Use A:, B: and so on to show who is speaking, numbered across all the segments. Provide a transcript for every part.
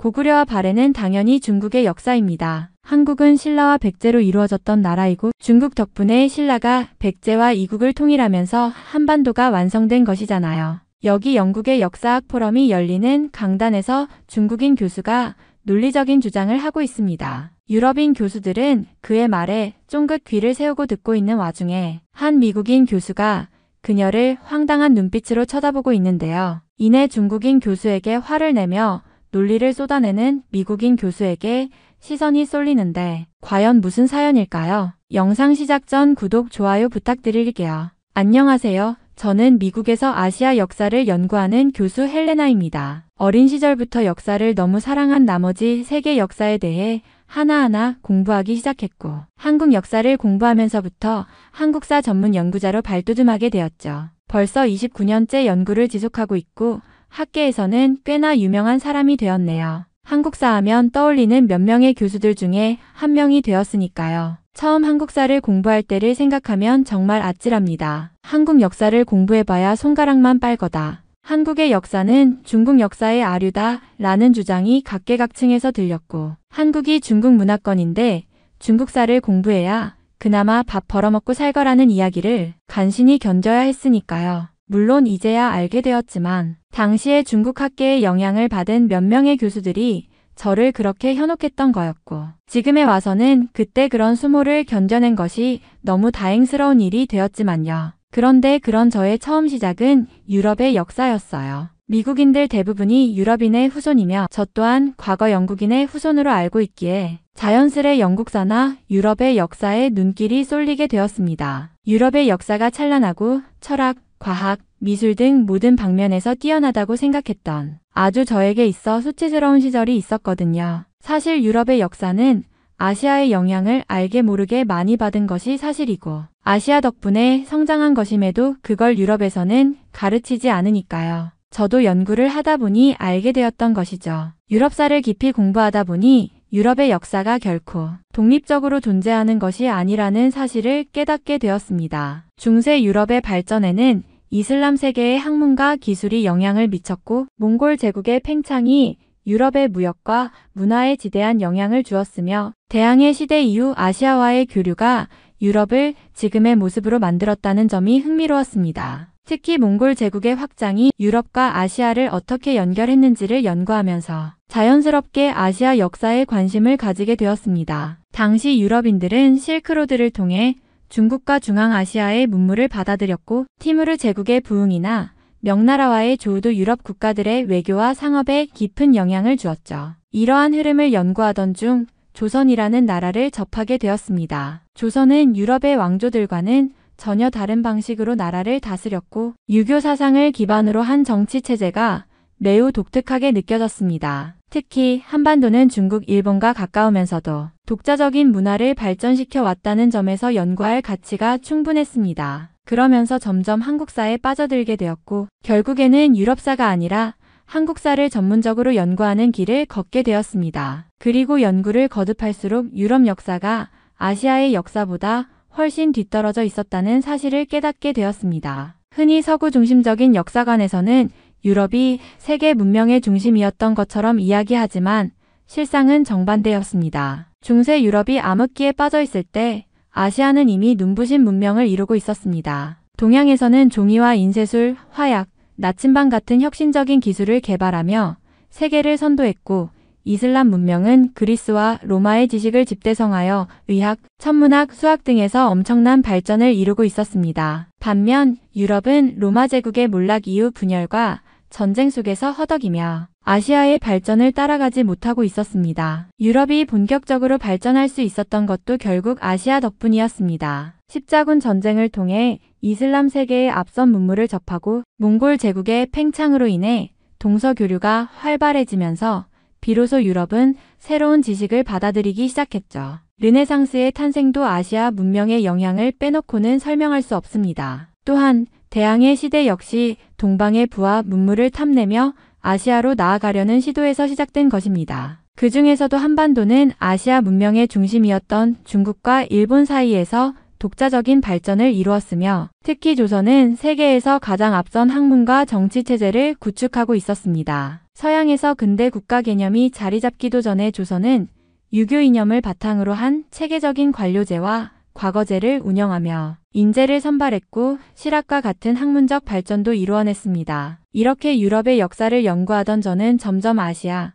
A: 고구려와 발해는 당연히 중국의 역사입니다. 한국은 신라와 백제로 이루어졌던 나라이고 중국 덕분에 신라가 백제와 이국을 통일하면서 한반도가 완성된 것이잖아요. 여기 영국의 역사학 포럼이 열리는 강단에서 중국인 교수가 논리적인 주장을 하고 있습니다. 유럽인 교수들은 그의 말에 쫑긋 귀를 세우고 듣고 있는 와중에 한 미국인 교수가 그녀를 황당한 눈빛으로 쳐다보고 있는데요. 이내 중국인 교수에게 화를 내며 논리를 쏟아내는 미국인 교수에게 시선이 쏠리는데 과연 무슨 사연일까요? 영상 시작 전 구독, 좋아요 부탁드릴게요. 안녕하세요. 저는 미국에서 아시아 역사를 연구하는 교수 헬레나입니다. 어린 시절부터 역사를 너무 사랑한 나머지 세계 역사에 대해 하나하나 공부하기 시작했고 한국 역사를 공부하면서부터 한국사 전문 연구자로 발돋움하게 되었죠. 벌써 29년째 연구를 지속하고 있고 학계에서는 꽤나 유명한 사람이 되었네요. 한국사 하면 떠올리는 몇 명의 교수들 중에 한 명이 되었으니까요. 처음 한국사를 공부할 때를 생각하면 정말 아찔합니다. 한국 역사를 공부해봐야 손가락만 빨거다. 한국의 역사는 중국 역사의 아류다 라는 주장이 각계각층에서 들렸고 한국이 중국 문화권인데 중국사를 공부해야 그나마 밥 벌어먹고 살거라는 이야기를 간신히 견뎌야 했으니까요. 물론 이제야 알게 되었지만 당시에 중국 학계의 영향을 받은 몇 명의 교수들이 저를 그렇게 현혹했던 거였고 지금에 와서는 그때 그런 수모를 견뎌낸 것이 너무 다행스러운 일이 되었지만요. 그런데 그런 저의 처음 시작은 유럽의 역사였어요. 미국인들 대부분이 유럽인의 후손이며 저 또한 과거 영국인의 후손으로 알고 있기에 자연스레 영국사나 유럽의 역사에 눈길이 쏠리게 되었습니다. 유럽의 역사가 찬란하고 철학, 과학, 미술 등 모든 방면에서 뛰어나다고 생각했던 아주 저에게 있어 수치스러운 시절이 있었거든요. 사실 유럽의 역사는 아시아의 영향을 알게 모르게 많이 받은 것이 사실이고 아시아 덕분에 성장한 것임에도 그걸 유럽에서는 가르치지 않으니까요. 저도 연구를 하다 보니 알게 되었던 것이죠. 유럽사를 깊이 공부하다 보니 유럽의 역사가 결코 독립적으로 존재하는 것이 아니라는 사실을 깨닫게 되었습니다. 중세 유럽의 발전에는 이슬람 세계의 학문과 기술이 영향을 미쳤고 몽골 제국의 팽창이 유럽의 무역과 문화에 지대한 영향을 주었으며 대항해 시대 이후 아시아와의 교류가 유럽을 지금의 모습으로 만들었다는 점이 흥미로웠습니다. 특히 몽골 제국의 확장이 유럽과 아시아를 어떻게 연결했는지를 연구하면서 자연스럽게 아시아 역사에 관심을 가지게 되었습니다. 당시 유럽인들은 실크로드를 통해 중국과 중앙아시아의 문물을 받아들였고 티무르 제국의 부흥이나 명나라와의 조우도 유럽 국가들의 외교와 상업에 깊은 영향을 주었죠. 이러한 흐름을 연구하던 중 조선이라는 나라를 접하게 되었습니다. 조선은 유럽의 왕조들과는 전혀 다른 방식으로 나라를 다스렸고 유교 사상을 기반으로 한 정치 체제가 매우 독특하게 느껴졌습니다. 특히 한반도는 중국, 일본과 가까우면서도 독자적인 문화를 발전시켜 왔다는 점에서 연구할 가치가 충분했습니다. 그러면서 점점 한국사에 빠져들게 되었고 결국에는 유럽사가 아니라 한국사를 전문적으로 연구하는 길을 걷게 되었습니다. 그리고 연구를 거듭할수록 유럽 역사가 아시아의 역사보다 훨씬 뒤떨어져 있었다는 사실을 깨닫게 되었습니다. 흔히 서구 중심적인 역사관에서는 유럽이 세계 문명의 중심이었던 것처럼 이야기하지만 실상은 정반대였습니다. 중세 유럽이 암흑기에 빠져 있을 때 아시아는 이미 눈부신 문명을 이루고 있었습니다. 동양에서는 종이와 인쇄술, 화약, 나침반 같은 혁신적인 기술을 개발하며 세계를 선도했고 이슬람 문명은 그리스와 로마의 지식을 집대성하여 의학, 천문학, 수학 등에서 엄청난 발전을 이루고 있었습니다. 반면 유럽은 로마 제국의 몰락 이후 분열과 전쟁 속에서 허덕이며 아시아의 발전을 따라가지 못하고 있었습니다. 유럽이 본격적으로 발전할 수 있었던 것도 결국 아시아 덕분이었습니다. 십자군 전쟁을 통해 이슬람 세계의 앞선 문물을 접하고 몽골 제국의 팽창으로 인해 동서교류가 활발해지면서 비로소 유럽은 새로운 지식을 받아들이기 시작했죠. 르네상스의 탄생도 아시아 문명의 영향을 빼놓고는 설명할 수 없습니다. 또한 대항해 시대 역시 동방의 부와 문물을 탐내며 아시아로 나아가려는 시도에서 시작된 것입니다. 그 중에서도 한반도는 아시아 문명의 중심이었던 중국과 일본 사이에서 독자적인 발전을 이루었으며 특히 조선은 세계에서 가장 앞선 학문과 정치 체제를 구축하고 있었습니다. 서양에서 근대 국가 개념이 자리 잡기도 전에 조선은 유교 이념을 바탕으로 한 체계적인 관료제와 과거제를 운영하며 인재를 선발했고 실학과 같은 학문적 발전도 이루어냈습니다. 이렇게 유럽의 역사를 연구하던 저는 점점 아시아,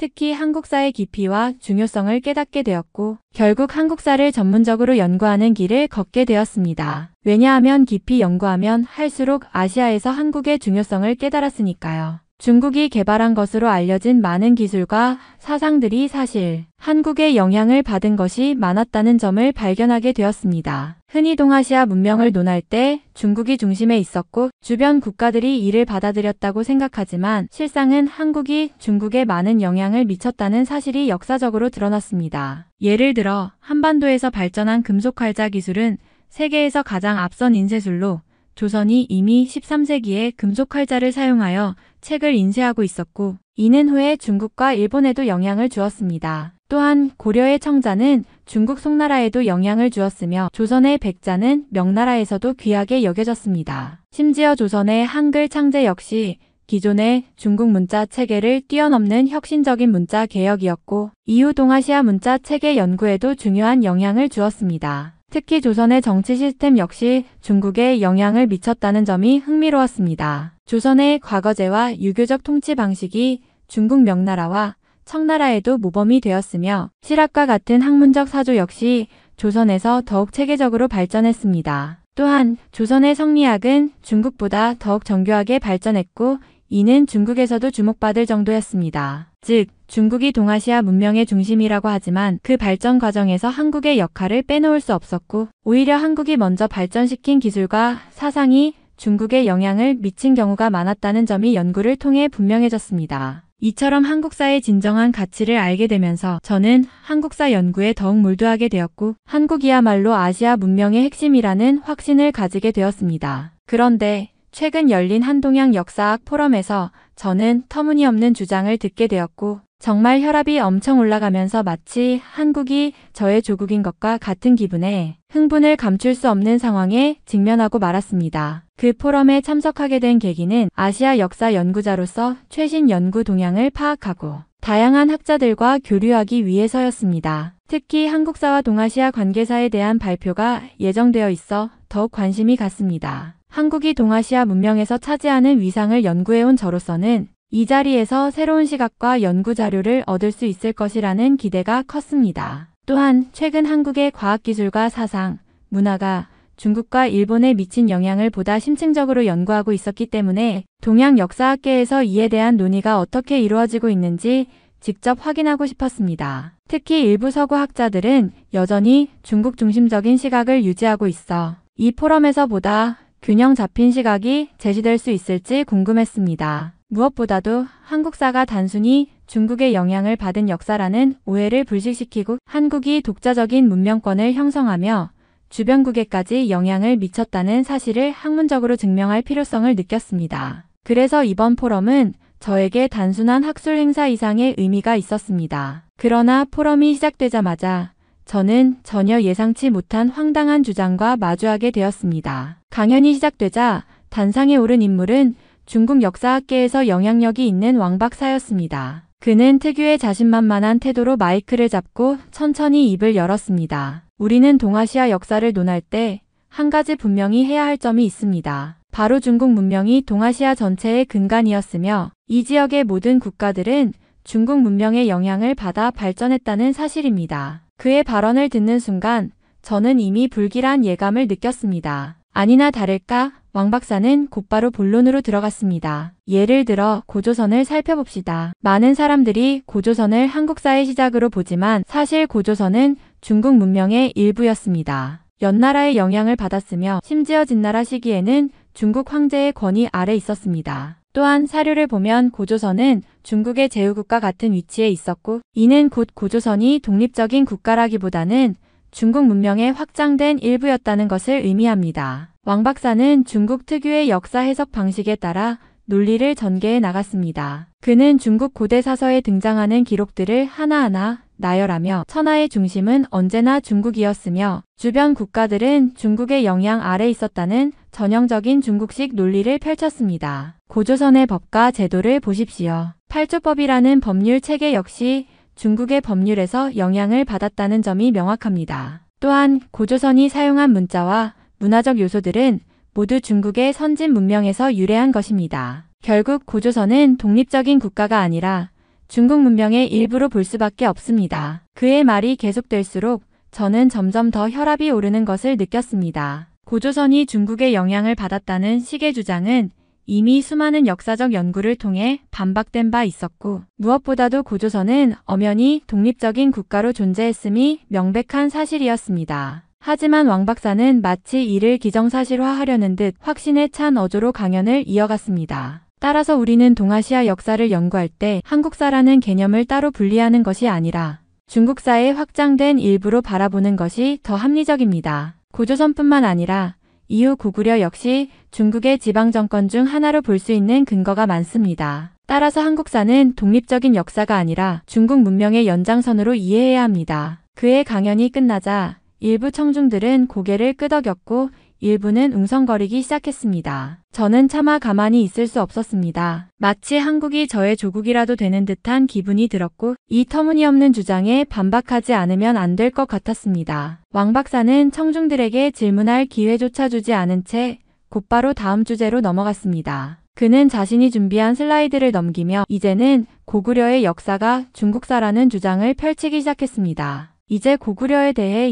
A: 특히 한국사의 깊이와 중요성을 깨닫게 되었고 결국 한국사를 전문적으로 연구하는 길을 걷게 되었습니다. 왜냐하면 깊이 연구하면 할수록 아시아에서 한국의 중요성을 깨달았으니까요. 중국이 개발한 것으로 알려진 많은 기술과 사상들이 사실 한국의 영향을 받은 것이 많았다는 점을 발견하게 되었습니다. 흔히 동아시아 문명을 논할 때 중국이 중심에 있었고 주변 국가들이 이를 받아들였다고 생각하지만 실상은 한국이 중국에 많은 영향을 미쳤다는 사실이 역사적으로 드러났습니다. 예를 들어 한반도에서 발전한 금속활자 기술은 세계에서 가장 앞선 인쇄술로 조선이 이미 13세기에 금속활자를 사용하여 책을 인쇄하고 있었고 이는 후에 중국과 일본에도 영향을 주었습니다. 또한 고려의 청자는 중국 송나라에도 영향을 주었으며 조선의 백자는 명나라에서도 귀하게 여겨졌습니다. 심지어 조선의 한글 창제 역시 기존의 중국 문자 체계를 뛰어넘는 혁신적인 문자 개혁이었고 이후 동아시아 문자 체계 연구에도 중요한 영향을 주었습니다. 특히 조선의 정치 시스템 역시 중국에 영향을 미쳤다는 점이 흥미로웠습니다. 조선의 과거제와 유교적 통치 방식이 중국 명나라와 청나라에도 모범이 되었으며 실학과 같은 학문적 사조 역시 조선에서 더욱 체계적으로 발전했습니다. 또한 조선의 성리학은 중국보다 더욱 정교하게 발전했고 이는 중국에서도 주목받을 정도였습니다. 즉, 중국이 동아시아 문명의 중심이라고 하지만 그 발전 과정에서 한국의 역할을 빼놓을 수 없었고 오히려 한국이 먼저 발전시킨 기술과 사상이 중국에 영향을 미친 경우가 많았다는 점이 연구를 통해 분명해졌습니다. 이처럼 한국사의 진정한 가치를 알게 되면서 저는 한국사 연구에 더욱 몰두하게 되었고 한국이야말로 아시아 문명의 핵심이라는 확신을 가지게 되었습니다. 그런데 최근 열린 한동양 역사학 포럼에서 저는 터무니없는 주장을 듣게 되었고 정말 혈압이 엄청 올라가면서 마치 한국이 저의 조국인 것과 같은 기분에 흥분을 감출 수 없는 상황에 직면하고 말았습니다. 그 포럼에 참석하게 된 계기는 아시아 역사 연구자로서 최신 연구 동향을 파악하고 다양한 학자들과 교류하기 위해서였습니다. 특히 한국사와 동아시아 관계사에 대한 발표가 예정되어 있어 더욱 관심이 갔습니다. 한국이 동아시아 문명에서 차지하는 위상을 연구해온 저로서는 이 자리에서 새로운 시각과 연구 자료를 얻을 수 있을 것이라는 기대가 컸습니다. 또한 최근 한국의 과학기술과 사상, 문화가 중국과 일본에 미친 영향을 보다 심층적으로 연구하고 있었기 때문에 동양 역사학계에서 이에 대한 논의가 어떻게 이루어지고 있는지 직접 확인하고 싶었습니다. 특히 일부 서구 학자들은 여전히 중국 중심적인 시각을 유지하고 있어 이 포럼에서 보다 균형 잡힌 시각이 제시될 수 있을지 궁금했습니다. 무엇보다도 한국사가 단순히 중국의 영향을 받은 역사라는 오해를 불식시키고 한국이 독자적인 문명권을 형성하며 주변국에까지 영향을 미쳤다는 사실을 학문적으로 증명할 필요성을 느꼈습니다. 그래서 이번 포럼은 저에게 단순한 학술 행사 이상의 의미가 있었습니다. 그러나 포럼이 시작되자마자 저는 전혀 예상치 못한 황당한 주장과 마주하게 되었습니다. 강연이 시작되자 단상에 오른 인물은 중국 역사학계에서 영향력이 있는 왕 박사였습니다. 그는 특유의 자신만만한 태도로 마이크를 잡고 천천히 입을 열었습니다. 우리는 동아시아 역사를 논할 때 한 가지 분명히 해야 할 점이 있습니다. 바로 중국 문명이 동아시아 전체의 근간이었으며 이 지역의 모든 국가들은 중국 문명의 영향을 받아 발전했다는 사실입니다. 그의 발언을 듣는 순간 저는 이미 불길한 예감을 느꼈습니다. 아니나 다를까 왕 박사는 곧바로 본론으로 들어갔습니다. 예를 들어 고조선을 살펴봅시다. 많은 사람들이 고조선을 한국사의 시작으로 보지만 사실 고조선은 중국 문명의 일부였습니다. 연나라의 영향을 받았으며 심지어 진나라 시기에는 중국 황제의 권위 아래 있었습니다. 또한 사료를 보면 고조선은 중국의 제후국과 같은 위치에 있었고 이는 곧 고조선이 독립적인 국가라기보다는 중국 문명의 확장된 일부였다는 것을 의미합니다. 왕 박사는 중국 특유의 역사 해석 방식에 따라 논리를 전개해 나갔습니다. 그는 중국 고대 사서에 등장하는 기록들을 하나하나 나열하며 천하의 중심은 언제나 중국이었으며 주변 국가들은 중국의 영향 아래 있었다는 전형적인 중국식 논리를 펼쳤습니다. 고조선의 법과 제도를 보십시오. 팔조법이라는 법률 체계 역시 중국의 법률에서 영향을 받았다는 점이 명확합니다. 또한 고조선이 사용한 문자와 문화적 요소들은 모두 중국의 선진 문명에서 유래한 것입니다. 결국 고조선은 독립적인 국가가 아니라 중국 문명의 일부로 볼 수밖에 없습니다. 그의 말이 계속될수록 저는 점점 더 혈압이 오르는 것을 느꼈습니다. 고조선이 중국의 영향을 받았다는 식의 주장은 이미 수많은 역사적 연구를 통해 반박된 바 있었고 무엇보다도 고조선은 엄연히 독립적인 국가로 존재했음이 명백한 사실이었습니다. 하지만 왕 박사는 마치 이를 기정사실화하려는 듯 확신에 찬 어조로 강연을 이어갔습니다. 따라서 우리는 동아시아 역사를 연구할 때 한국사라는 개념을 따로 분리하는 것이 아니라 중국사의 확장된 일부로 바라보는 것이 더 합리적입니다. 고조선뿐만 아니라 이후 고구려 역시 중국의 지방정권 중 하나로 볼 수 있는 근거가 많습니다. 따라서 한국사는 독립적인 역사가 아니라 중국 문명의 연장선으로 이해해야 합니다. 그의 강연이 끝나자 일부 청중들은 고개를 끄덕였고 일부는 웅성거리기 시작했습니다. 저는 차마 가만히 있을 수 없었습니다. 마치 한국이 저의 조국이라도 되는 듯한 기분이 들었고 이 터무니없는 주장에 반박하지 않으면 안 될 것 같았습니다. 왕 박사는 청중들에게 질문할 기회조차 주지 않은 채 곧바로 다음 주제로 넘어갔습니다. 그는 자신이 준비한 슬라이드를 넘기며 이제는 고구려의 역사가 중국사라는 주장을 펼치기 시작했습니다. 이제 고구려에 대해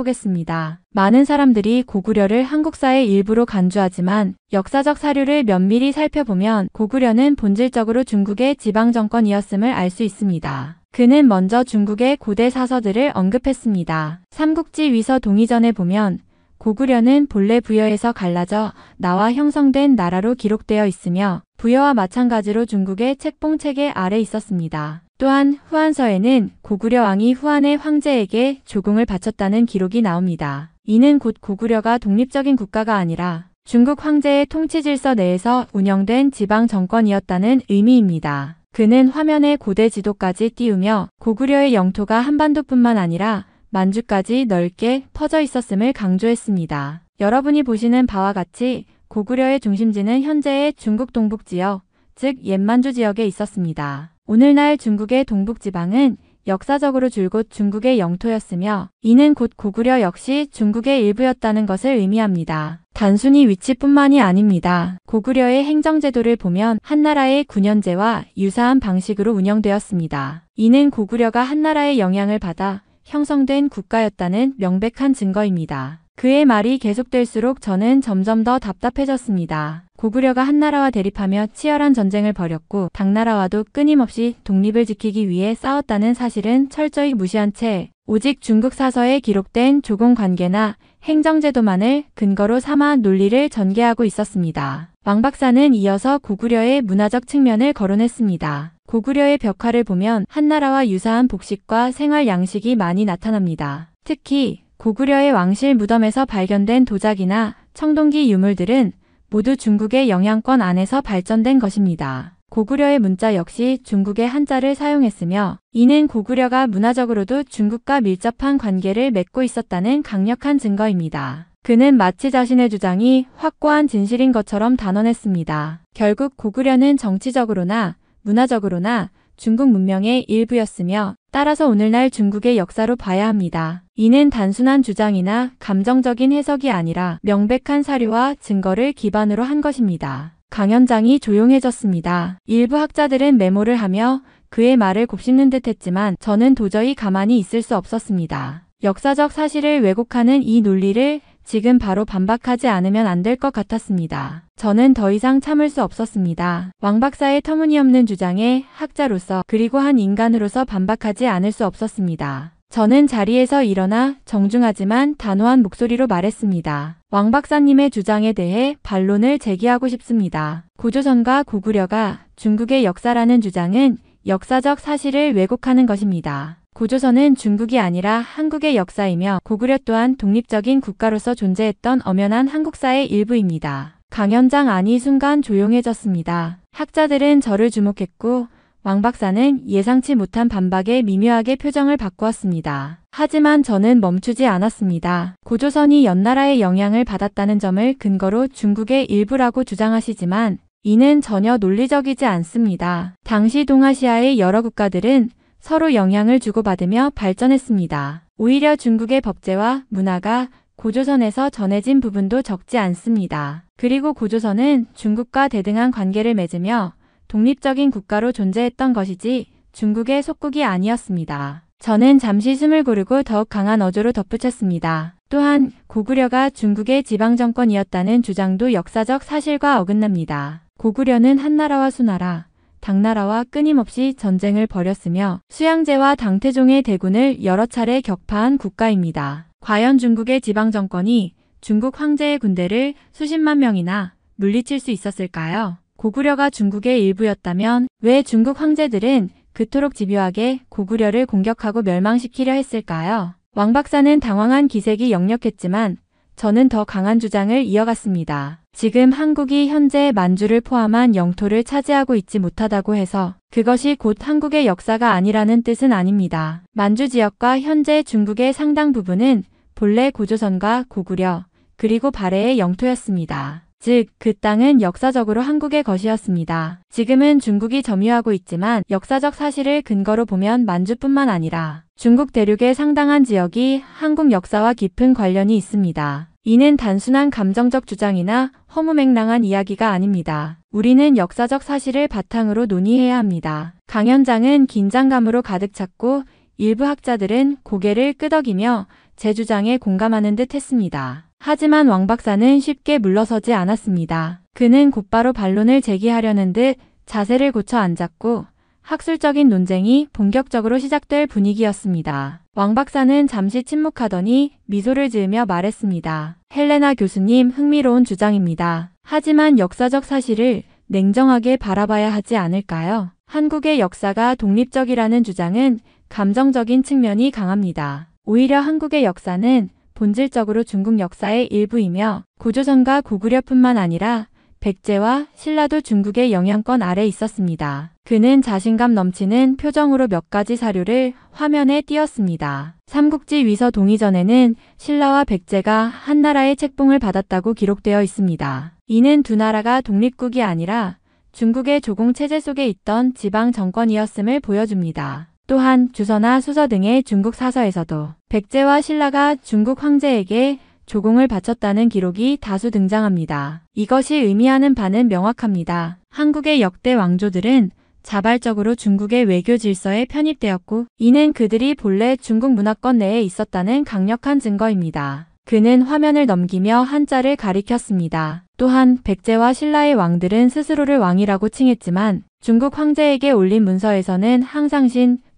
A: 이야기해보겠습니다. 많은 사람들이 고구려를 한국사의 일부로 간주하지만 역사적 사료를 면밀히 살펴보면 고구려는 본질적으로 중국의 지방정권이었음을 알 수 있습니다. 그는 먼저 중국의 고대 사서들을 언급했습니다. 삼국지 위서 동의전에 보면 고구려는 본래 부여에서 갈라져 나와 형성된 나라로 기록되어 있으며 부여와 마찬가지로 중국의 책봉체계 아래 있었습니다. 또한 후한서에는 고구려 왕이 후한의 황제에게 조공을 바쳤다는 기록이 나옵니다. 이는 곧 고구려가 독립적인 국가가 아니라 중국 황제의 통치 질서 내에서 운영된 지방 정권이었다는 의미입니다. 그는 화면에 고대 지도까지 띄우며 고구려의 영토가 한반도뿐만 아니라 만주까지 넓게 퍼져 있었음을 강조했습니다. 여러분이 보시는 바와 같이 고구려의 중심지는 현재의 중국 동북지역, 즉 옛만주 지역에 있었습니다. 오늘날 중국의 동북지방은 역사적으로 줄곧 중국의 영토였으며 이는 곧 고구려 역시 중국의 일부였다는 것을 의미합니다. 단순히 위치뿐만이 아닙니다. 고구려의 행정제도를 보면 한나라의 군현제와 유사한 방식으로 운영되었습니다. 이는 고구려가 한나라의 영향을 받아 형성된 국가였다는 명백한 증거입니다. 그의 말이 계속될수록 저는 점점 더 답답해졌습니다. 고구려가 한나라와 대립하며 치열한 전쟁을 벌였고 당나라와도 끊임없이 독립을 지키기 위해 싸웠다는 사실은 철저히 무시한 채 오직 중국 사서에 기록된 조공관계나 행정제도만을 근거로 삼아 논리를 전개하고 있었습니다. 왕 박사는 이어서 고구려의 문화적 측면을 거론했습니다. 고구려의 벽화를 보면 한나라와 유사한 복식과 생활 양식이 많이 나타납니다. 특히 고구려의 왕실 무덤에서 발견된 도자기나 청동기 유물들은 모두 중국의 영향권 안에서 발전된 것입니다. 고구려의 문자 역시 중국의 한자를 사용했으며 이는 고구려가 문화적으로도 중국과 밀접한 관계를 맺고 있었다는 강력한 증거입니다. 그는 마치 자신의 주장이 확고한 진실인 것처럼 단언했습니다. 결국 고구려는 정치적으로나 문화적으로나 중국 문명의 일부였으며 따라서 오늘날 중국의 역사로 봐야 합니다. 이는 단순한 주장이나 감정적인 해석이 아니라 명백한 사료와 증거를 기반으로 한 것입니다. 강연장이 조용해졌습니다. 일부 학자들은 메모를 하며 그의 말을 곱씹는 듯 했지만 저는 도저히 가만히 있을 수 없었습니다. 역사적 사실을 왜곡하는 이 논리를 지금 바로 반박하지 않으면 안 될 것 같았습니다. 저는 더 이상 참을 수 없었습니다. 왕 박사의 터무니없는 주장에 학자로서 그리고 한 인간으로서 반박하지 않을 수 없었습니다. 저는 자리에서 일어나 정중하지만 단호한 목소리로 말했습니다. 왕 박사님의 주장에 대해 반론을 제기하고 싶습니다. 고조선과 고구려가 중국의 역사라는 주장은 역사적 사실을 왜곡하는 것입니다. 고조선은 중국이 아니라 한국의 역사이며 고구려 또한 독립적인 국가로서 존재했던 엄연한 한국사의 일부입니다. 강연장 안이 순간 조용해졌습니다. 학자들은 저를 주목했고 왕 박사는 예상치 못한 반박에 미묘하게 표정을 바꾸었습니다. 하지만 저는 멈추지 않았습니다. 고조선이 연나라의 영향을 받았다는 점을 근거로 중국의 일부라고 주장하시지만 이는 전혀 논리적이지 않습니다. 당시 동아시아의 여러 국가들은 서로 영향을 주고받으며 발전했습니다. 오히려 중국의 법제와 문화가 고조선에서 전해진 부분도 적지 않습니다. 그리고 고조선은 중국과 대등한 관계를 맺으며 독립적인 국가로 존재했던 것이지 중국의 속국이 아니었습니다. 저는 잠시 숨을 고르고 더욱 강한 어조로 덧붙였습니다. 또한 고구려가 중국의 지방정권이었다는 주장도 역사적 사실과 어긋납니다. 고구려는 한나라와 수나라, 당나라와 끊임없이 전쟁을 벌였으며 수양제와 당태종의 대군을 여러 차례 격파한 국가입니다. 과연 중국의 지방정권이 중국 황제의 군대를 수십만 명이나 물리칠 수 있었을까요? 고구려가 중국의 일부였다면 왜 중국 황제들은 그토록 집요하게 고구려를 공격하고 멸망시키려 했을까요? 왕 박사는 당황한 기색이 역력했지만 저는 더 강한 주장을 이어갔습니다. 지금 한국이 현재 만주를 포함한 영토를 차지하고 있지 못하다고 해서 그것이 곧 한국의 역사가 아니라는 뜻은 아닙니다. 만주 지역과 현재 중국의 상당 부분은 본래 고조선과 고구려 그리고 발해의 영토였습니다. 즉, 그 땅은 역사적으로 한국의 것이었습니다. 지금은 중국이 점유하고 있지만 역사적 사실을 근거로 보면 만주뿐만 아니라 중국 대륙의 상당한 지역이 한국 역사와 깊은 관련이 있습니다. 이는 단순한 감정적 주장이나 허무맹랑한 이야기가 아닙니다. 우리는 역사적 사실을 바탕으로 논의해야 합니다. 강연장은 긴장감으로 가득 찼고 일부 학자들은 고개를 끄덕이며 제 주장에 공감하는 듯 했습니다. 하지만 왕 박사는 쉽게 물러서지 않았습니다. 그는 곧바로 반론을 제기하려는 듯 자세를 고쳐 앉았고 학술적인 논쟁이 본격적으로 시작될 분위기였습니다. 왕 박사는 잠시 침묵하더니 미소를 지으며 말했습니다. 헬레나 교수님, 흥미로운 주장입니다. 하지만 역사적 사실을 냉정하게 바라봐야 하지 않을까요? 한국의 역사가 독립적이라는 주장은 감정적인 측면이 강합니다. 오히려 한국의 역사는 본질적으로 중국 역사의 일부이며 고조선과 고구려뿐만 아니라 백제와 신라도 중국의 영향권 아래 있었습니다. 그는 자신감 넘치는 표정으로 몇 가지 사료를 화면에 띄웠습니다. 삼국지 위서 동의전에는 신라와 백제가 한나라의 책봉을 받았다고 기록되어 있습니다. 이는 두 나라가 독립국이 아니라 중국의 조공체제 속에 있던 지방 정권이었음을 보여줍니다. 또한 주서나 수서 등의 중국 사서에서도 백제와 신라가 중국 황제에게 조공을 바쳤다는 기록이 다수 등장합니다. 이것이 의미하는 바는 명확합니다. 한국의 역대 왕조들은 자발적으로 중국의 외교 질서에 편입되었고 이는 그들이 본래 중국 문화권 내에 있었다는 강력한 증거입니다. 그는 화면을 넘기며 한자를 가리켰습니다. 또한 백제와 신라의 왕들은 스스로를 왕이라고 칭했지만 중국 황제에게 올린 문서에서는 항상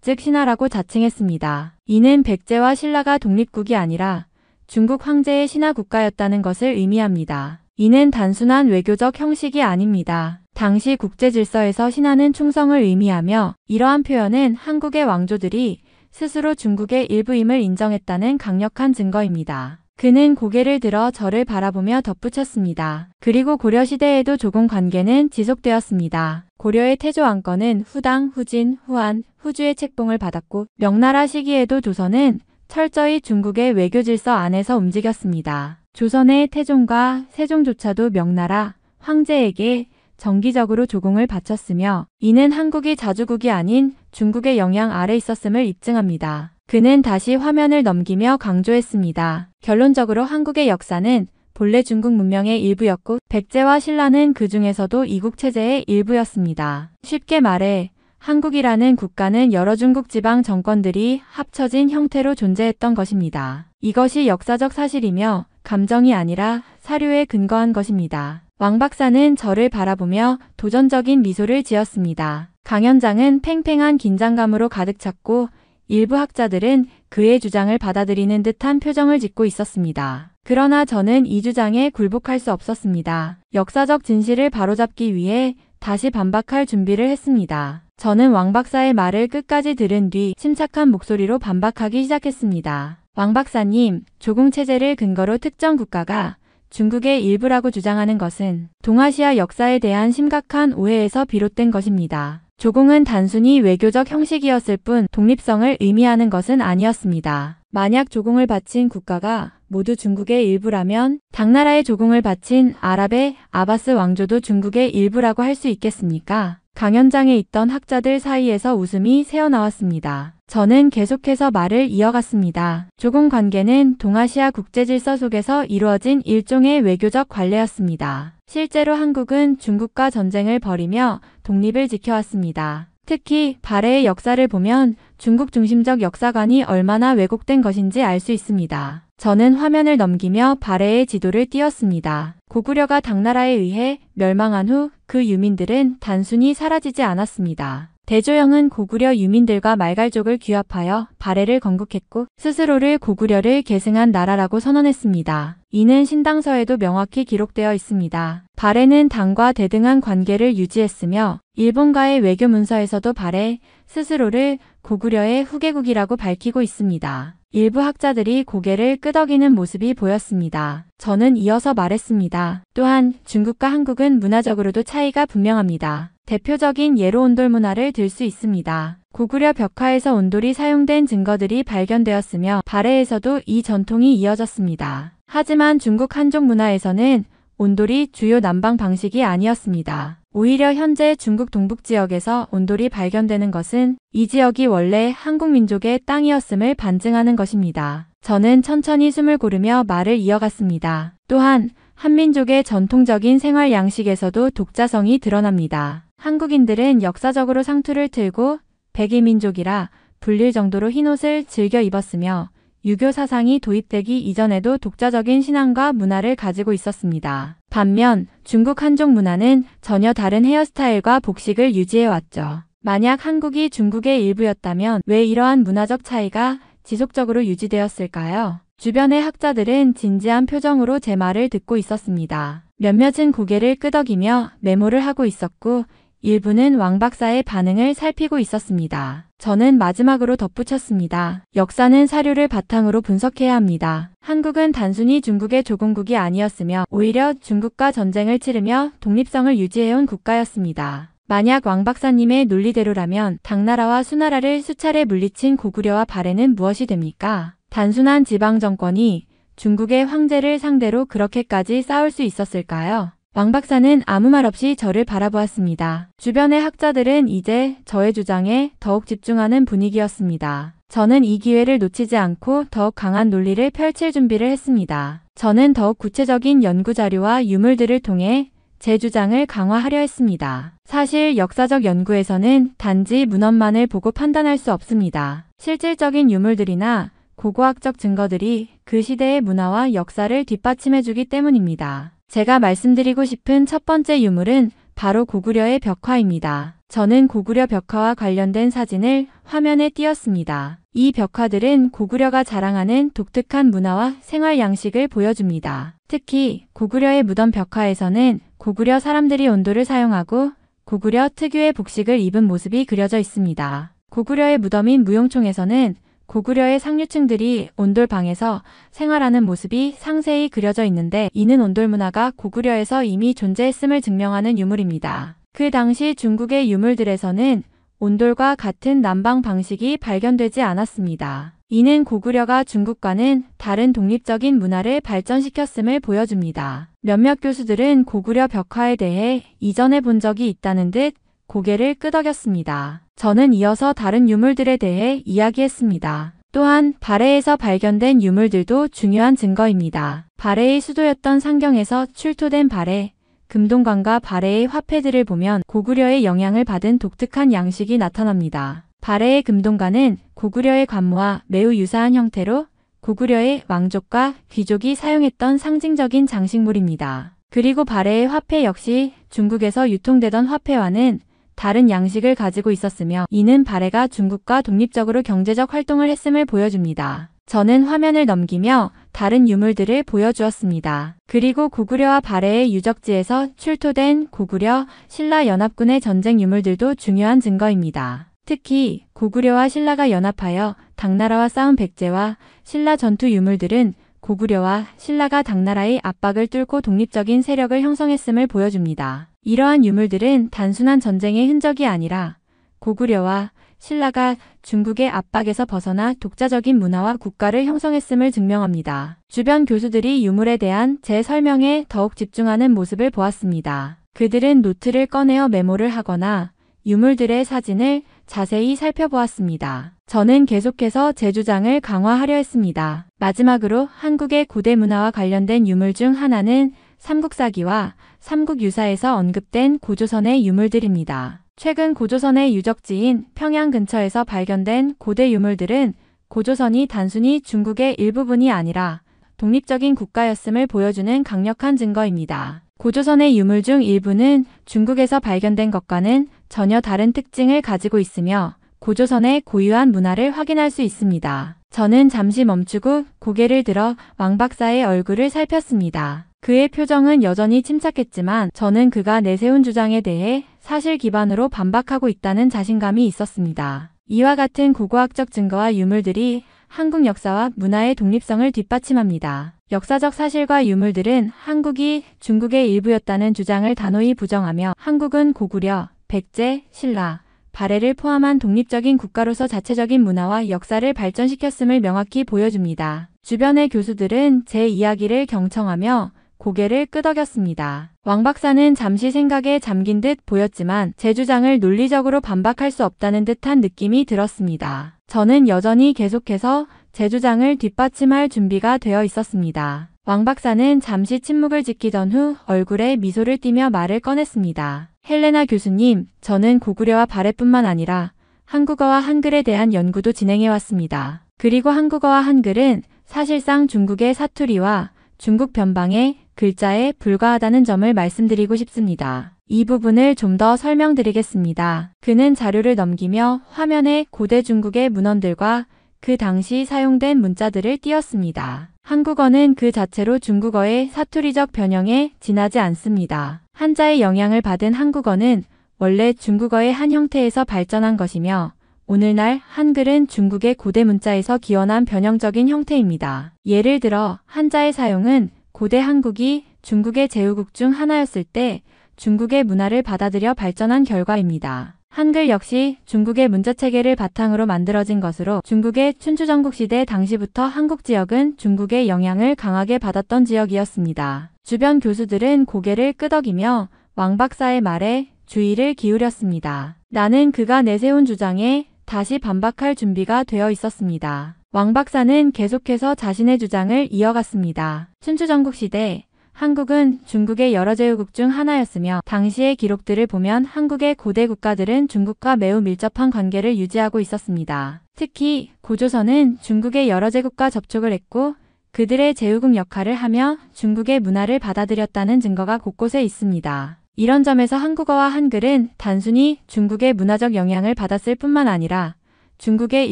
A: 즉 신하라고 자칭했습니다. 이는 백제와 신라가 독립국이 아니라 중국 황제의 신하 국가였다는 것을 의미합니다. 이는 단순한 외교적 형식이 아닙니다. 당시 국제 질서에서 신하는 충성을 의미하며 이러한 표현은 한국의 왕조들이 스스로 중국의 일부임을 인정했다는 강력한 증거입니다. 그는 고개를 들어 저를 바라보며 덧붙였습니다. 그리고 고려시대에도 조공 관계는 지속되었습니다. 고려의 태조 왕건은 후당, 후진, 후한, 후주의 책봉을 받았고 명나라 시기에도 조선은 철저히 중국의 외교 질서 안에서 움직였습니다. 조선의 태종과 세종조차도 명나라 황제에게 정기적으로 조공을 바쳤으며 이는 한국이 자주국이 아닌 중국의 영향 아래 있었음을 입증합니다. 그는 다시 화면을 넘기며 강조했습니다. 결론적으로 한국의 역사는 본래 중국 문명의 일부였고 백제와 신라는 그 중에서도 이국 체제의 일부였습니다. 쉽게 말해 한국이라는 국가는 여러 중국 지방 정권들이 합쳐진 형태로 존재했던 것입니다. 이것이 역사적 사실이며 감정이 아니라 사료에 근거한 것입니다. 왕 박사는 저를 바라보며 도전적인 미소를 지었습니다. 강연장은 팽팽한 긴장감으로 가득 찼고 일부 학자들은 그의 주장을 받아들이는 듯한 표정을 짓고 있었습니다. 그러나 저는 이 주장에 굴복할 수 없었습니다. 역사적 진실을 바로잡기 위해 다시 반박할 준비를 했습니다. 저는 왕 박사의 말을 끝까지 들은 뒤 침착한 목소리로 반박하기 시작했습니다. 왕 박사님, 조공체제를 근거로 특정 국가가 중국의 일부라고 주장하는 것은 동아시아 역사에 대한 심각한 오해에서 비롯된 것입니다. 조공은 단순히 외교적 형식이었을 뿐 독립성을 의미하는 것은 아니었습니다. 만약 조공을 바친 국가가 모두 중국의 일부라면 당나라의 조공을 바친 아랍의 아바스 왕조도 중국의 일부라고 할 수 있겠습니까? 강연장에 있던 학자들 사이에서 웃음이 새어나왔습니다. 저는 계속해서 말을 이어갔습니다. 조공 관계는 동아시아 국제질서 속에서 이루어진 일종의 외교적 관례였습니다. 실제로 한국은 중국과 전쟁을 벌이며 독립을 지켜왔습니다. 특히 발해의 역사를 보면 중국 중심적 역사관이 얼마나 왜곡된 것인지 알 수 있습니다. 저는 화면을 넘기며 발해의 지도를 띄웠습니다. 고구려가 당나라에 의해 멸망한 후 그 유민들은 단순히 사라지지 않았습니다. 대조영은 고구려 유민들과 말갈족을 규합하여 발해를 건국했고 스스로를 고구려를 계승한 나라라고 선언했습니다. 이는 신당서에도 명확히 기록되어 있습니다. 발해는 당과 대등한 관계를 유지했으며 일본과의 외교 문서에서도 발해 스스로를 고구려의 후계국이라고 밝히고 있습니다. 일부 학자들이 고개를 끄덕이는 모습이 보였습니다. 저는 이어서 말했습니다. 또한 중국과 한국은 문화적으로도 차이가 분명합니다. 대표적인 예로 온돌 문화를 들 수 있습니다. 고구려 벽화에서 온돌이 사용된 증거들이 발견되었으며 발해에서도 이 전통이 이어졌습니다. 하지만 중국 한족 문화에서는 온돌이 주요 난방 방식이 아니었습니다. 오히려 현재 중국 동북 지역에서 온돌이 발견되는 것은 이 지역이 원래 한국 민족의 땅이었음을 반증하는 것입니다. 저는 천천히 숨을 고르며 말을 이어갔습니다. 또한 한민족의 전통적인 생활 양식에서도 독자성이 드러납니다. 한국인들은 역사적으로 상투를 틀고 백이민족이라 불릴 정도로 흰옷을 즐겨 입었으며 유교 사상이 도입되기 이전에도 독자적인 신앙과 문화를 가지고 있었습니다. 반면 중국 한족 문화는 전혀 다른 헤어스타일과 복식을 유지해왔죠. 만약 한국이 중국의 일부였다면 왜 이러한 문화적 차이가 지속적으로 유지되었을까요? 주변의 학자들은 진지한 표정으로 제 말을 듣고 있었습니다. 몇몇은 고개를 끄덕이며 메모를 하고 있었고 일부는 왕 박사의 반응을 살피고 있었습니다. 저는 마지막으로 덧붙였습니다. 역사는 사료를 바탕으로 분석해야 합니다. 한국은 단순히 중국의 조공국이 아니었으며 오히려 중국과 전쟁을 치르며 독립성을 유지해온 국가였습니다. 만약 왕 박사님의 논리대로라면 당나라와 수나라를 수차례 물리친 고구려와 발해는 무엇이 됩니까? 단순한 지방정권이 중국의 황제를 상대로 그렇게까지 싸울 수 있었을까요? 왕 박사는 아무 말 없이 저를 바라보았습니다. 주변의 학자들은 이제 저의 주장에 더욱 집중하는 분위기였습니다. 저는 이 기회를 놓치지 않고 더욱 강한 논리를 펼칠 준비를 했습니다. 저는 더욱 구체적인 연구 자료와 유물들을 통해 제 주장을 강화하려 했습니다. 사실 역사적 연구에서는 단지 문헌만을 보고 판단할 수 없습니다. 실질적인 유물들이나 고고학적 증거들이 그 시대의 문화와 역사를 뒷받침해주기 때문입니다. 제가 말씀드리고 싶은 첫 번째 유물은 바로 고구려의 벽화입니다. 저는 고구려 벽화와 관련된 사진을 화면에 띄웠습니다. 이 벽화들은 고구려가 자랑하는 독특한 문화와 생활 양식을 보여줍니다. 특히 고구려의 무덤 벽화에서는 고구려 사람들이 온돌을 사용하고 고구려 특유의 복식을 입은 모습이 그려져 있습니다. 고구려의 무덤인 무용총에서는 고구려의 상류층들이 온돌방에서 생활하는 모습이 상세히 그려져 있는데 이는 온돌 문화가 고구려에서 이미 존재했음을 증명하는 유물입니다. 그 당시 중국의 유물들에서는 온돌과 같은 난방 방식이 발견되지 않았습니다. 이는 고구려가 중국과는 다른 독립적인 문화를 발전시켰음을 보여줍니다. 몇몇 교수들은 고구려 벽화에 대해 이전에 본 적이 있다는 듯 고개를 끄덕였습니다. 저는 이어서 다른 유물들에 대해 이야기했습니다. 또한 발해에서 발견된 유물들도 중요한 증거입니다. 발해의 수도였던 상경에서 출토된 발해, 금동관과 발해의 화폐들을 보면 고구려의 영향을 받은 독특한 양식이 나타납니다. 발해의 금동관은 고구려의 관모와 매우 유사한 형태로 고구려의 왕족과 귀족이 사용했던 상징적인 장식물입니다. 그리고 발해의 화폐 역시 중국에서 유통되던 화폐와는 다른 양식을 가지고 있었으며 이는 발해가 중국과 독립적으로 경제적 활동을 했음을 보여줍니다. 저는 화면을 넘기며 다른 유물들을 보여주었습니다. 그리고 고구려와 발해의 유적지에서 출토된 고구려, 신라 연합군의 전쟁 유물들도 중요한 증거입니다. 특히 고구려와 신라가 연합하여 당나라와 싸운 백제와 신라 전투 유물들은 고구려와 신라가 당나라의 압박을 뚫고 독립적인 세력을 형성했음을 보여줍니다. 이러한 유물들은 단순한 전쟁의 흔적이 아니라 고구려와 신라가 중국의 압박에서 벗어나 독자적인 문화와 국가를 형성했음을 증명합니다. 주변 교수들이 유물에 대한 제 설명에 더욱 집중하는 모습을 보았습니다. 그들은 노트를 꺼내어 메모를 하거나 유물들의 사진을 자세히 살펴보았습니다. 저는 계속해서 제 주장을 강화하려 했습니다. 마지막으로 한국의 고대 문화와 관련된 유물 중 하나는 삼국사기와 삼국유사에서 언급된 고조선의 유물들입니다. 최근 고조선의 유적지인 평양 근처에서 발견된 고대 유물들은 고조선이 단순히 중국의 일부분이 아니라 독립적인 국가였음을 보여주는 강력한 증거입니다. 고조선의 유물 중 일부는 중국에서 발견된 것과는 전혀 다른 특징을 가지고 있으며 고조선의 고유한 문화를 확인할 수 있습니다. 저는 잠시 멈추고 고개를 들어 왕 박사의 얼굴을 살폈습니다. 그의 표정은 여전히 침착했지만 저는 그가 내세운 주장에 대해 사실 기반으로 반박하고 있다는 자신감이 있었습니다. 이와 같은 고고학적 증거와 유물들이 한국 역사와 문화의 독립성을 뒷받침합니다. 역사적 사실과 유물들은 한국이 중국의 일부였다는 주장을 단호히 부정하며 한국은 고구려, 백제, 신라, 발해를 포함한 독립적인 국가로서 자체적인 문화와 역사를 발전시켰음을 명확히 보여줍니다. 주변의 교수들은 제 이야기를 경청하며 고개를 끄덕였습니다. 왕 박사는 잠시 생각에 잠긴 듯 보였지만 제 주장을 논리적으로 반박할 수 없다는 듯한 느낌이 들었습니다. 저는 여전히 계속해서 제 주장을 뒷받침할 준비가 되어 있었습니다. 왕 박사는 잠시 침묵을 지키던 후 얼굴에 미소를 띠며 말을 꺼냈습니다. 헬레나 교수님, 저는 고구려와 발해뿐만 아니라 한국어와 한글에 대한 연구도 진행해왔습니다. 그리고 한국어와 한글은 사실상 중국의 사투리와 중국 변방의 글자에 불과하다는 점을 말씀드리고 싶습니다. 이 부분을 좀 더 설명드리겠습니다. 그는 자료를 넘기며 화면에 고대 중국의 문헌들과 그 당시 사용된 문자들을 띄웠습니다. 한국어는 그 자체로 중국어의 사투리적 변형에 지나지 않습니다. 한자의 영향을 받은 한국어는 원래 중국어의 한 형태에서 발전한 것이며 오늘날 한글은 중국의 고대 문자에서 기원한 변형적인 형태입니다. 예를 들어 한자의 사용은 고대 한국이 중국의 제후국 중 하나였을 때 중국의 문화를 받아들여 발전한 결과입니다. 한글 역시 중국의 문자체계를 바탕으로 만들어진 것으로 중국의 춘추전국 시대 당시부터 한국 지역은 중국의 영향을 강하게 받았던 지역이었습니다. 주변 교수들은 고개를 끄덕이며 왕 박사의 말에 주의를 기울였습니다. 나는 그가 내세운 주장에 다시 반박할 준비가 되어 있었습니다. 왕 박사는 계속해서 자신의 주장을 이어갔습니다. 춘추전국 시대 한국은 중국의 여러 제후국 중 하나였으며 당시의 기록들을 보면 한국의 고대 국가들은 중국과 매우 밀접한 관계를 유지하고 있었습니다. 특히 고조선은 중국의 여러 제국과 접촉을 했고 그들의 제후국 역할을 하며 중국의 문화를 받아들였다는 증거가 곳곳에 있습니다. 이런 점에서 한국어와 한글은 단순히 중국의 문화적 영향을 받았을 뿐만 아니라 중국의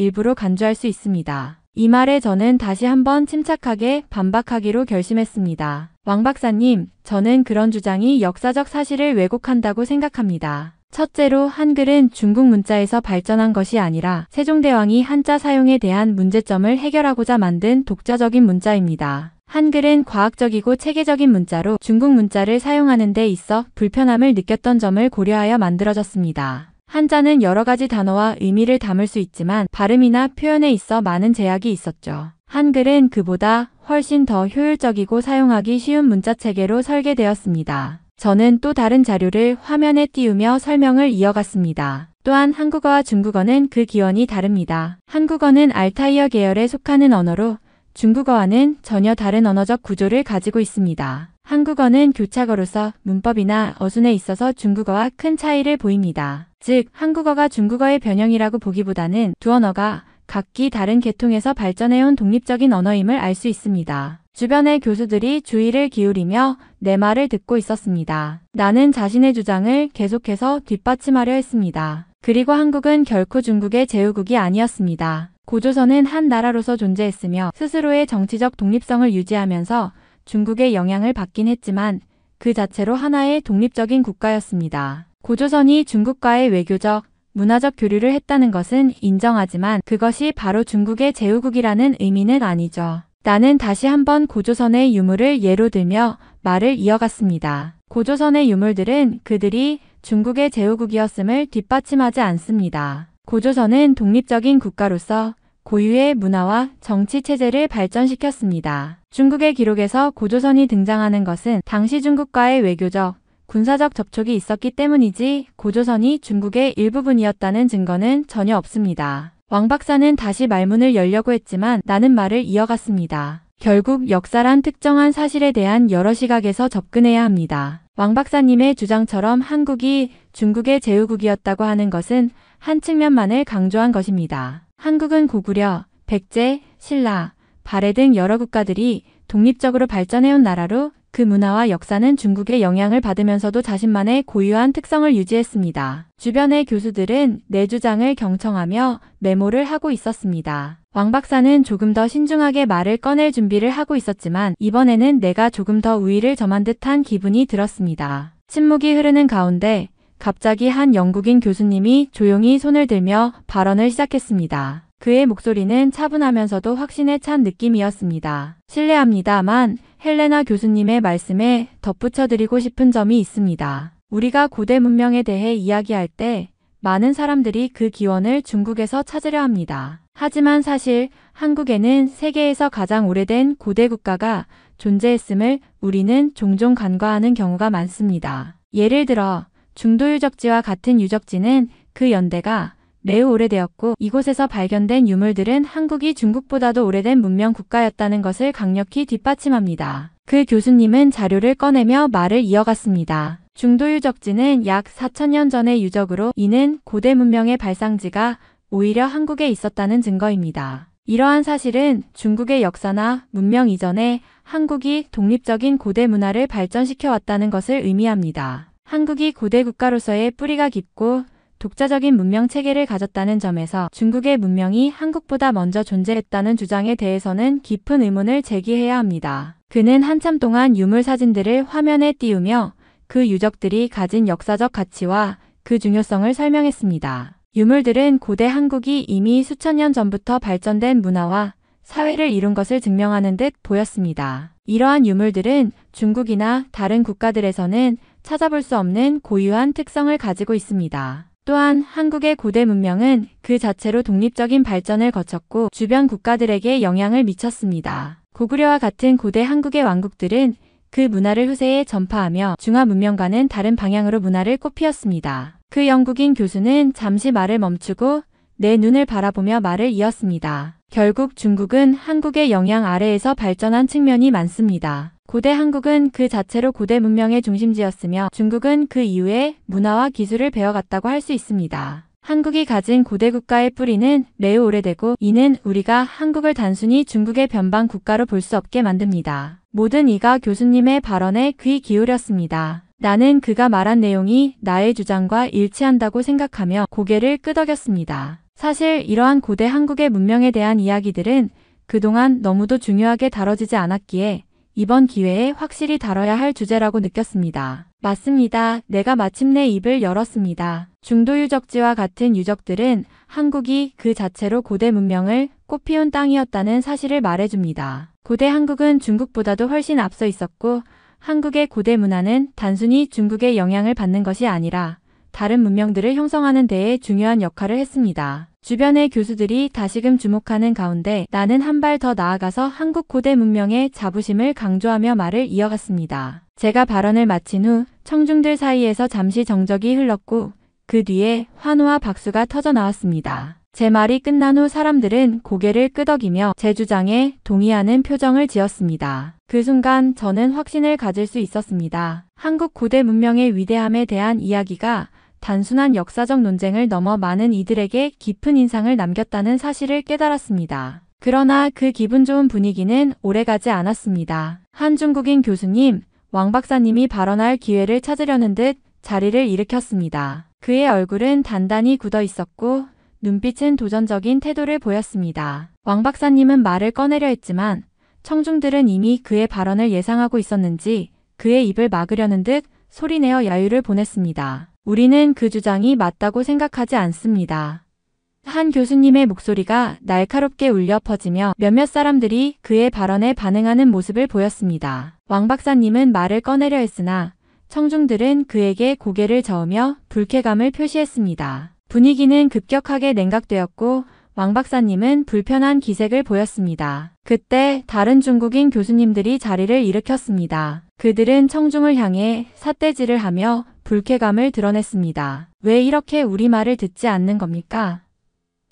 A: 일부로 간주할 수 있습니다. 이 말에 저는 다시 한번 침착하게 반박하기로 결심했습니다. 왕 박사님, 저는 그런 주장이 역사적 사실을 왜곡한다고 생각합니다. 첫째로 한글은 중국 문자에서 발전한 것이 아니라 세종대왕이 한자 사용에 대한 문제점을 해결하고자 만든 독자적인 문자입니다. 한글은 과학적이고 체계적인 문자로 중국 문자를 사용하는 데 있어 불편함을 느꼈던 점을 고려하여 만들어졌습니다. 한자는 여러 가지 단어와 의미를 담을 수 있지만 발음이나 표현에 있어 많은 제약이 있었죠. 한글은 그보다 훨씬 더 효율적이고 사용하기 쉬운 문자체계로 설계되었습니다. 저는 또 다른 자료를 화면에 띄우며 설명을 이어갔습니다. 또한 한국어와 중국어는 그 기원이 다릅니다. 한국어는 알타이어 계열에 속하는 언어로 중국어와는 전혀 다른 언어적 구조를 가지고 있습니다. 한국어는 교차어로서 문법이나 어순에 있어서 중국어와 큰 차이를 보입니다. 즉, 한국어가 중국어의 변형이라고 보기보다는 두 언어가 각기 다른 계통에서 발전해온 독립적인 언어임을 알 수 있습니다. 주변의 교수들이 주의를 기울이며 내 말을 듣고 있었습니다. 나는 자신의 주장을 계속해서 뒷받침하려 했습니다. 그리고 한국은 결코 중국의 제후국이 아니었습니다. 고조선은 한 나라로서 존재했으며 스스로의 정치적 독립성을 유지하면서 중국의 영향을 받긴 했지만 그 자체로 하나의 독립적인 국가였습니다. 고조선이 중국과의 외교적, 문화적 교류를 했다는 것은 인정하지만 그것이 바로 중국의 제후국이라는 의미는 아니죠. 나는 다시 한번 고조선의 유물을 예로 들며 말을 이어갔습니다. 고조선의 유물들은 그들이 중국의 제후국이었음을 뒷받침하지 않습니다. 고조선은 독립적인 국가로서 고유의 문화와 정치 체제를 발전시켰습니다. 중국의 기록에서 고조선이 등장하는 것은 당시 중국과의 외교적, 군사적 접촉이 있었기 때문이지 고조선이 중국의 일부분이었다는 증거는 전혀 없습니다. 왕 박사는 다시 말문을 열려고 했지만 나는 말을 이어갔습니다. 결국 역사란 특정한 사실에 대한 여러 시각에서 접근해야 합니다. 왕 박사님의 주장처럼 한국이 중국의 제후국이었다고 하는 것은 한 측면만을 강조한 것입니다. 한국은 고구려, 백제, 신라, 발해 등 여러 국가들이 독립적으로 발전해온 나라로 그 문화와 역사는 중국의 영향을 받으면서도 자신만의 고유한 특성을 유지했습니다. 주변의 교수들은 내 주장을 경청하며 메모를 하고 있었습니다. 왕 박사는 조금 더 신중하게 말을 꺼낼 준비를 하고 있었지만 이번에는 내가 조금 더 우위를 점한 듯한 기분이 들었습니다. 침묵이 흐르는 가운데 갑자기 한 영국인 교수님이 조용히 손을 들며 발언을 시작했습니다. 그의 목소리는 차분하면서도 확신에 찬 느낌이었습니다. 실례합니다만 헬레나 교수님의 말씀에 덧붙여드리고 싶은 점이 있습니다. 우리가 고대 문명에 대해 이야기할 때 많은 사람들이 그 기원을 중국에서 찾으려 합니다. 하지만 사실 한국에는 세계에서 가장 오래된 고대 국가가 존재했음을 우리는 종종 간과하는 경우가 많습니다. 예를 들어 중도 유적지와 같은 유적지는 그 연대가 매우 오래되었고 이곳에서 발견된 유물들은 한국이 중국보다도 오래된 문명 국가였다는 것을 강력히 뒷받침합니다. 그 교수님은 자료를 꺼내며 말을 이어갔습니다. 중도 유적지는 약 4,000년 전의 유적으로 이는 고대 문명의 발상지가 오히려 한국에 있었다는 증거입니다. 이러한 사실은 중국의 역사나 문명 이전에 한국이 독립적인 고대 문화를 발전시켜 왔다는 것을 의미합니다. 한국이 고대 국가로서의 뿌리가 깊고 독자적인 문명 체계를 가졌다는 점에서 중국의 문명이 한국보다 먼저 존재했다는 주장에 대해서는 깊은 의문을 제기해야 합니다. 그는 한참 동안 유물 사진들을 화면에 띄우며 그 유적들이 가진 역사적 가치와 그 중요성을 설명했습니다. 유물들은 고대 한국이 이미 수천 년 전부터 발전된 문화와 사회를 이룬 것을 증명하는 듯 보였습니다. 이러한 유물들은 중국이나 다른 국가들에서는 찾아볼 수 없는 고유한 특성을 가지고 있습니다. 또한 한국의 고대 문명은 그 자체로 독립적인 발전을 거쳤고 주변 국가들에게 영향을 미쳤습니다. 고구려와 같은 고대 한국의 왕국들은 그 문화를 후세에 전파하며 중화 문명과는 다른 방향으로 문화를 꽃피웠습니다. 그 영국인 교수는 잠시 말을 멈추고 내 눈을 바라보며 말을 이었습니다. 결국 중국은 한국의 영향 아래에서 발전한 측면이 많습니다. 고대 한국은 그 자체로 고대 문명의 중심지였으며 중국은 그 이후에 문화와 기술을 배워갔다고 할 수 있습니다. 한국이 가진 고대 국가의 뿌리는 매우 오래되고 이는 우리가 한국을 단순히 중국의 변방 국가로 볼 수 없게 만듭니다. 모든 이가 교수님의 발언에 귀 기울였습니다. 나는 그가 말한 내용이 나의 주장과 일치한다고 생각하며 고개를 끄덕였습니다. 사실 이러한 고대 한국의 문명에 대한 이야기들은 그동안 너무도 중요하게 다뤄지지 않았기에 이번 기회에 확실히 다뤄야 할 주제라고 느꼈습니다. 맞습니다. 내가 마침내 입을 열었습니다. 중도 유적지와 같은 유적들은 한국이 그 자체로 고대 문명을 꽃피운 땅이었다는 사실을 말해줍니다. 고대 한국은 중국보다도 훨씬 앞서 있었고 한국의 고대 문화는 단순히 중국의 영향을 받는 것이 아니라 다른 문명들을 형성하는 데에 중요한 역할을 했습니다. 주변의 교수들이 다시금 주목하는 가운데 나는 한 발 더 나아가서 한국 고대 문명의 자부심을 강조하며 말을 이어갔습니다. 제가 발언을 마친 후 청중들 사이에서 잠시 정적이 흘렀고 그 뒤에 환호와 박수가 터져 나왔습니다. 제 말이 끝난 후 사람들은 고개를 끄덕이며 제 주장에 동의하는 표정을 지었습니다. 그 순간 저는 확신을 가질 수 있었습니다. 한국 고대 문명의 위대함에 대한 이야기가 단순한 역사적 논쟁을 넘어 많은 이들에게 깊은 인상을 남겼다는 사실을 깨달았습니다. 그러나 그 기분 좋은 분위기는 오래가지 않았습니다. 한 중국인 교수님, 왕 박사님이 발언할 기회를 찾으려는 듯 자리를 일으켰습니다. 그의 얼굴은 단단히 굳어 있었고 눈빛은 도전적인 태도를 보였습니다. 왕 박사님은 말을 꺼내려 했지만 청중들은 이미 그의 발언을 예상하고 있었는지 그의 입을 막으려는 듯 소리내어 야유를 보냈습니다. 우리는 그 주장이 맞다고 생각하지 않습니다. 한 교수님의 목소리가 날카롭게 울려 퍼지며 몇몇 사람들이 그의 발언에 반응하는 모습을 보였습니다. 왕 박사님은 말을 꺼내려 했으나 청중들은 그에게 고개를 저으며 불쾌감을 표시했습니다. 분위기는 급격하게 냉각되었고 왕 박사님은 불편한 기색을 보였습니다. 그때 다른 중국인 교수님들이 자리를 일으켰습니다. 그들은 청중을 향해 삿대질을 하며 불쾌감을 드러냈습니다. 왜 이렇게 우리 말을 듣지 않는 겁니까?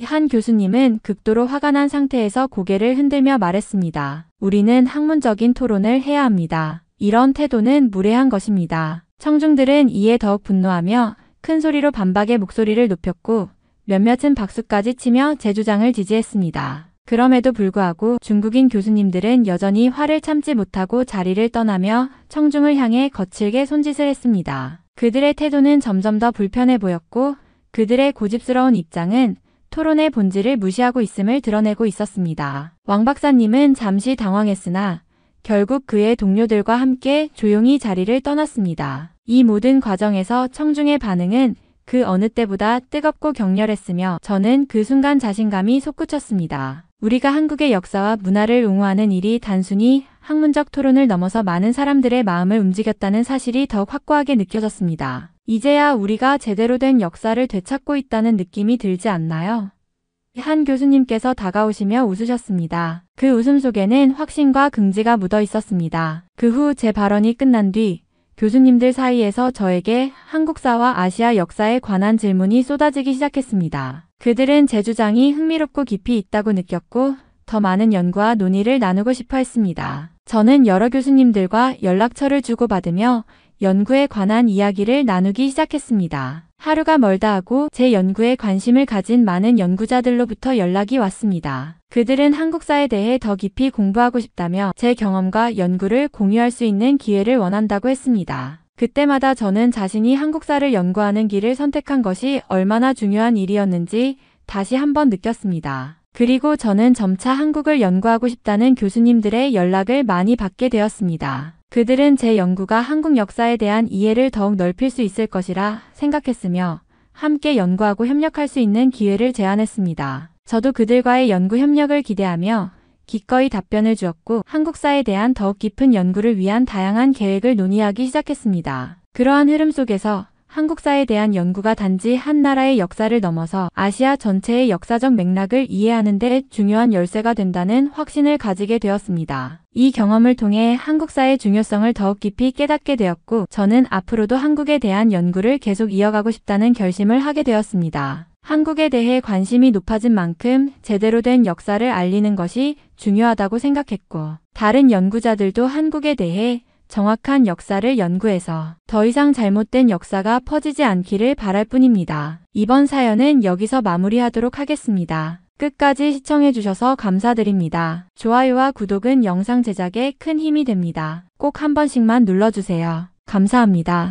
A: 한 교수님은 극도로 화가 난 상태에서 고개를 흔들며 말했습니다. 우리는 학문적인 토론을 해야 합니다. 이런 태도는 무례한 것입니다. 청중들은 이에 더욱 분노하며 큰 소리로 반박의 목소리를 높였고 몇몇은 박수까지 치며 제 주장을 지지했습니다. 그럼에도 불구하고 중국인 교수님들은 여전히 화를 참지 못하고 자리를 떠나며 청중을 향해 거칠게 손짓을 했습니다. 그들의 태도는 점점 더 불편해 보였고 그들의 고집스러운 입장은 토론의 본질을 무시하고 있음을 드러내고 있었습니다. 왕 박사님은 잠시 당황했으나 결국 그의 동료들과 함께 조용히 자리를 떠났습니다. 이 모든 과정에서 청중의 반응은 그 어느 때보다 뜨겁고 격렬했으며 저는 그 순간 자신감이 솟구쳤습니다. 우리가 한국의 역사와 문화를 옹호하는 일이 단순히 학문적 토론을 넘어서 많은 사람들의 마음을 움직였다는 사실이 더욱 확고하게 느껴졌습니다. 이제야 우리가 제대로 된 역사를 되찾고 있다는 느낌이 들지 않나요? 한 교수님께서 다가오시며 웃으셨습니다. 그 웃음 속에는 확신과 긍지가 묻어 있었습니다. 그 후 제 발언이 끝난 뒤 교수님들 사이에서 저에게 한국사와 아시아 역사에 관한 질문이 쏟아지기 시작했습니다. 그들은 제 주장이 흥미롭고 깊이 있다고 느꼈고 더 많은 연구와 논의를 나누고 싶어 했습니다. 저는 여러 교수님들과 연락처를 주고받으며 연구에 관한 이야기를 나누기 시작했습니다. 하루가 멀다 하고 제 연구에 관심을 가진 많은 연구자들로부터 연락이 왔습니다. 그들은 한국사에 대해 더 깊이 공부하고 싶다며 제 경험과 연구를 공유할 수 있는 기회를 원한다고 했습니다. 그때마다 저는 자신이 한국사를 연구하는 길을 선택한 것이 얼마나 중요한 일이었는지 다시 한번 느꼈습니다. 그리고 저는 점차 한국을 연구하고 싶다는 교수님들의 연락을 많이 받게 되었습니다. 그들은 제 연구가 한국 역사에 대한 이해를 더욱 넓힐 수 있을 것이라 생각했으며 함께 연구하고 협력할 수 있는 기회를 제안했습니다. 저도 그들과의 연구 협력을 기대하며 기꺼이 답변을 주었고 한국사에 대한 더욱 깊은 연구를 위한 다양한 계획을 논의하기 시작했습니다. 그러한 흐름 속에서 한국사에 대한 연구가 단지 한 나라의 역사를 넘어서 아시아 전체의 역사적 맥락을 이해하는 데 중요한 열쇠가 된다는 확신을 가지게 되었습니다. 이 경험을 통해 한국사의 중요성을 더욱 깊이 깨닫게 되었고 저는 앞으로도 한국에 대한 연구를 계속 이어가고 싶다는 결심을 하게 되었습니다. 한국에 대해 관심이 높아진 만큼 제대로 된 역사를 알리는 것이 중요하다고 생각했고 다른 연구자들도 한국에 대해 정확한 역사를 연구해서 더 이상 잘못된 역사가 퍼지지 않기를 바랄 뿐입니다. 이번 사연은 여기서 마무리하도록 하겠습니다. 끝까지 시청해주셔서 감사드립니다. 좋아요와 구독은 영상 제작에 큰 힘이 됩니다. 꼭 한 번씩만 눌러주세요. 감사합니다.